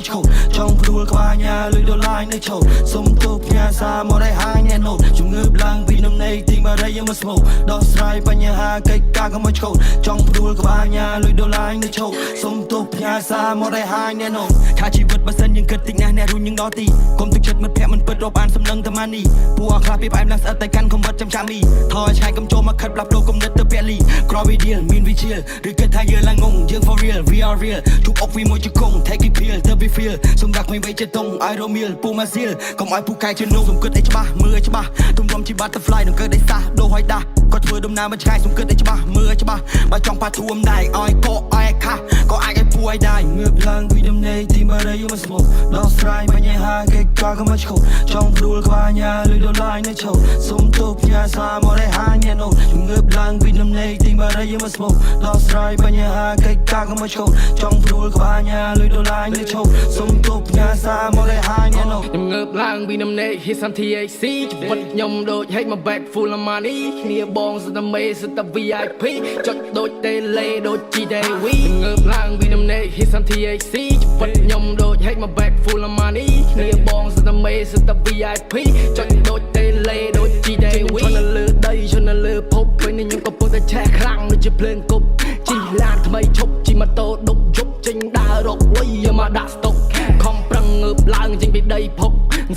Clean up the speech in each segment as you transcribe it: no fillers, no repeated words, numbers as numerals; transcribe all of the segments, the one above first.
ឈោចង់ព្រួលក្បាលញ៉ាលុយដុល្លារនៅឈោសុំទោសផ្ញើសារមកឲ្យហាញណែណូជំងឺឡើងពីនំន័យទីបារីយកមកស្មោដោះស្រាយបញ្ហាកិច្ចការកុំឲ្យឈោចង់ព្រួលក្បាលញ៉ាលុយដុល្លារនៅឈោសុំទោសផ្ញើសារមកឲ្យហាញណែណូថាជីវិតបើសិនយើងគិតតិចណាស់អ្នករុញយើងដល់ទីកុំទឹកចិត្តមិត្តភក្តិមិនពិតរាប់អានសំឡឹងតែម៉ានីពួកអស់ខ្លះពីផ្អែមឡើងស្អិតតែកាន់កំបិតចាំចាំមីថយឆ្ងាយកុំចូលមកខិតផ្លាស់ប្ដូរគំនិតទៅពាក់លីក្រវីឌីលមានវិជាឬគិតថាយើងឡើងងងយើង for real we are real ជប់អុកវាមួយជង្គង់ take it feel ទៅ be feel សម្រាប់មិនវៃចិត្តតុង I don't meal ពូម៉ាស៊ីលកុំឲ្យពូកែជំនុំសំគិតឲ្យច្បាស់មើលឲ្យច្បាស់ទុំរំជី butterfly នឹងកើតឲ្យសះដូរឲ្យដាស់ក៏ធ្វើដំណើរមកឆ្ងាយសំគិតឲ្យច្បាស់មើលឲ្យច្បាស់បើចង់ប៉ាធួមដែរឲ្យកកឲ្យខាស់ក៏អាចឲ្យពូឲ្យដែរងើបឡើងពីដំណេកទីបារីយកមកស្មោដោះស្រាយបញ្ហាកិច្ចការកុំឲ្យឈោចង់ព្រួលក្បាលញ៉ាលុយដុល្លារនៅឈោសុំទោសផ្ញើសារមកឲ្យហាញណែណូងើបឡើងពីដំណេកទីបារីយកមកស្មោដោះស្រាយបញ្ហាកិច្ចការកុំឲ្យឈោចង់ព្រួលក្បាលញ៉ាលុយដុល្លារនៅឈោសុំទោសផ្ញើសារមកឲ្យហាញណែណូខ្ញុំងើបឡើងពីដំណេក hit some THC ជីវិតខ្ញុំដូច hate my back full of money គ្នាបងសិតតែមេសិតតែ VIP ចុចដូច Tele ដូច GTV ងើបឡើងពីដំណេក hit some THC ជីវិតខ្ញុំដូច hate my back full of money គ្នាបងសិតតែមេសិតតែ VIP ចុចដូច Tele ដូច GTV ឈន់នៅលើដីឈន់នៅលើភពពេលនេះខ្ញុំកំពុងតែឆេះខ្លាំងដូចជាភ្លើងគប់ជិះឡានថ្មីឈប់ជិះម៉ូតូដប់យប់ចេញដើររកលុយយកមកដាក់ស្តុកខំប្រឹងងើបឡើងចេញពីដីភព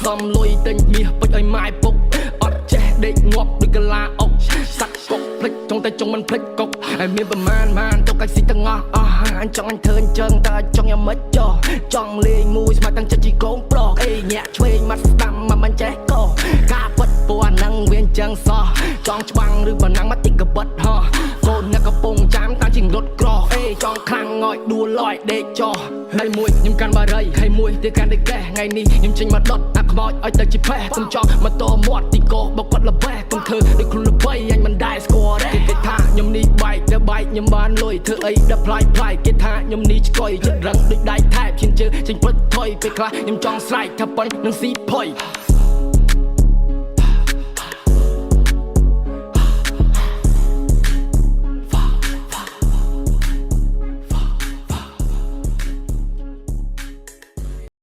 សំលុយទិញមាសពេជ្រឲ្យម៉ែពុកអត់ចេះដេកងាប់ដូចកលាអុកសាក់កុកភ្លេចចង់តែចង់មិនភ្លេចកុកហើយមានប្រមាណទុកឲ្យស៊ីទាំងអស់អញចង់អញធ្វើអញ្ចឹងតើចង់យ៉ាងម៉េចចោះចង់លេងមួយស្មាច់ទាំងចិត្តជីកូនប្រុសអេញាក់ឆ្វេងមកស្ដាំមកមិនចេះកោការពិតពណ៌ហ្នឹងវាអញ្ចឹងសោះចង់ច្បាំងឬប៉ុណ្ណឹងមកតិចកបិតហោះកូនអ្នកកំពុងចាំតាំងជាងរត់ក្រអេចង់ខ្លាំងងឲ្យដួលលយដេកចោះដៃមួយខ្ញុំកាន់បារីហើយមួយទៀតកាន់ដេកកែថ្ងៃនេះខ្ញុំចេញមកដុតអាខ្មោចឲ្យទៅជាផេះខ្ញុំចង់មកតមាត់ទីកោបគាត់ល្បេះកុំធ្វើដូចខ្លួនល្បីអញមិនដែរស្គាល់ទេគេថាខ្ញុំនេះបែកតែបែកខ្ញុំបានលុយធ្វើអីដល់ផ្លាយផ្លាយគេថាខ្ញុំនេះឆ្កុយចិត្តរឹងដូចដៃថែបឈានជើចេញព្រឹកថយពេលខ្លះខ្ញុំចង់ស្រែកថាប៉ុននឹងស៊ីផុយ